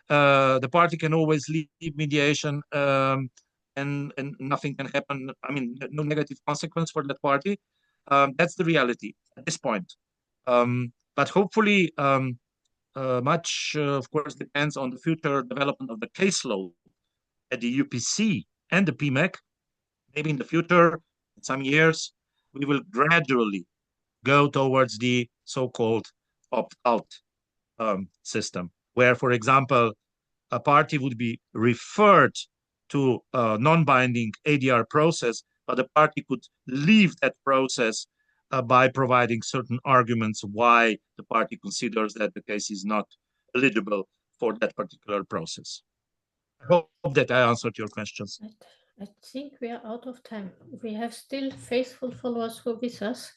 The party can always leave mediation, and nothing can happen. I mean, no negative consequence for that party. That's the reality at this point. But hopefully, much, of course, depends on the future development of the caseload at the UPC and the PMAC. Maybe in the future, in some years, we will gradually go towards the so-called opt-out system, where, for example, a party would be referred to a non-binding ADR process, but the party could leave that process by providing certain arguments why the party considers that the case is not eligible for that particular process. I hope that I answered your questions. I think we are out of time. We have still faithful followers who are with us,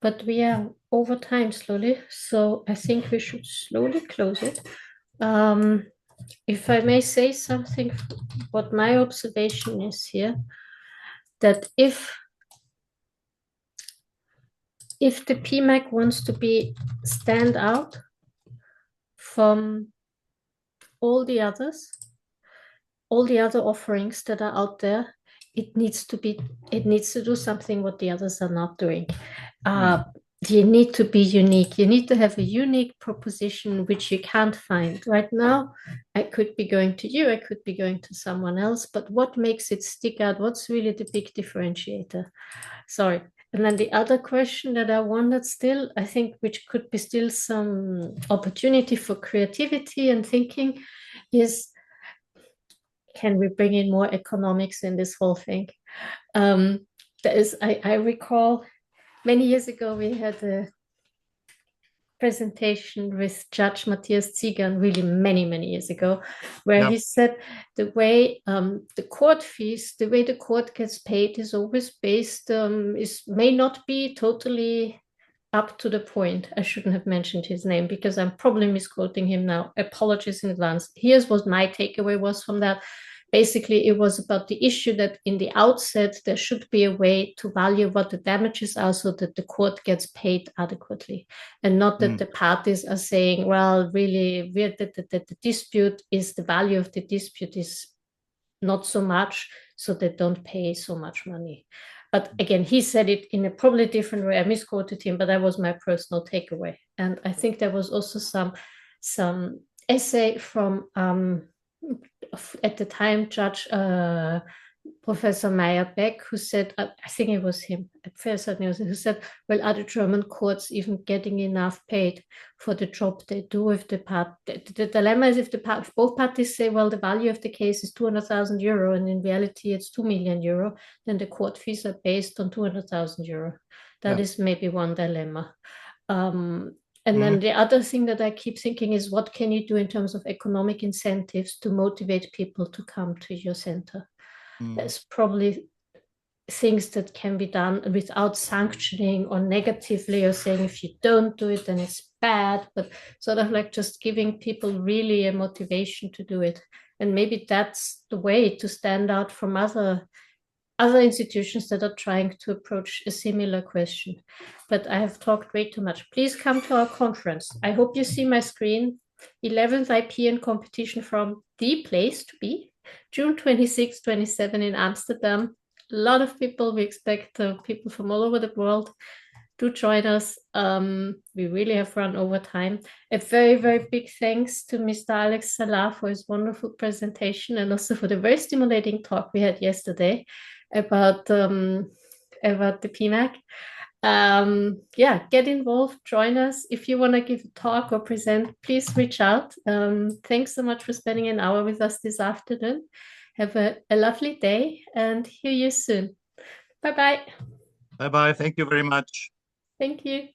but we are over time slowly. So I think we should slowly close it. If I may say something, what my observation is here, that if the PMAC wants to stand out from all the other offerings that are out there, it needs to do something what the others are not doing. You need to be unique. You need to have a unique proposition which you can't find. Right now, I could be going to you, I could be going to someone else, but what makes it stick out? What's really the big differentiator? Sorry. And then the other question that I wondered still, I think, which could be still some opportunity for creativity and thinking, is, can we bring in more economics in this whole thing? I recall many years ago, we had a presentation with Judge Matthias Ziegern, really many, many years ago, where he said the way the court fees, the way the court gets paid is always based, may not be totally up to the point. I shouldn't have mentioned his name because I'm probably misquoting him now. Apologies in advance. Here's what my takeaway was from that. basically it was about the issue that in the outset there should be a way to value what the damages are so that the court gets paid adequately, and not that the parties are saying, well, really, the dispute is, the value of the dispute is not so much, so they don't pay so much money. But again, he said it in a probably different way. I misquoted him, but that was my personal takeaway. And I think there was also some essay from at the time Judge Professor Meyer-Beck, who said, I think it was him, Professor Nielsen, who said, well, are the German courts even getting enough paid for the job they do if the dilemma is if both parties say, well, the value of the case is 200,000 euro, and in reality it's 2 million euro, then the court fees are based on 200,000 euro. That is maybe one dilemma. And then the other thing that I keep thinking is, what can you do in terms of economic incentives to motivate people to come to your center? There's probably things that can be done without sanctioning or negatively or saying if you don't do it, then it's bad, but sort of like just giving people really a motivation to do it. And maybe that's the way to stand out from other institutions that are trying to approach a similar question. But I have talked way too much. Please come to our conference. I hope you see my screen. 11th IP and Competition Forum, the place to be. June 26, 27 in Amsterdam. A lot of people. We expect people from all over the world to join us. We really have run over time. A very, very big thanks to Mr. Ales Zalar for his wonderful presentation, and also for the very stimulating talk we had yesterday about the PMAC. Get involved, join us. If you want to give a talk or present, please reach out. Thanks so much for spending an hour with us this afternoon. Have a lovely day, and hear you soon. Bye-bye. Bye-bye. Thank you very much. Thank you.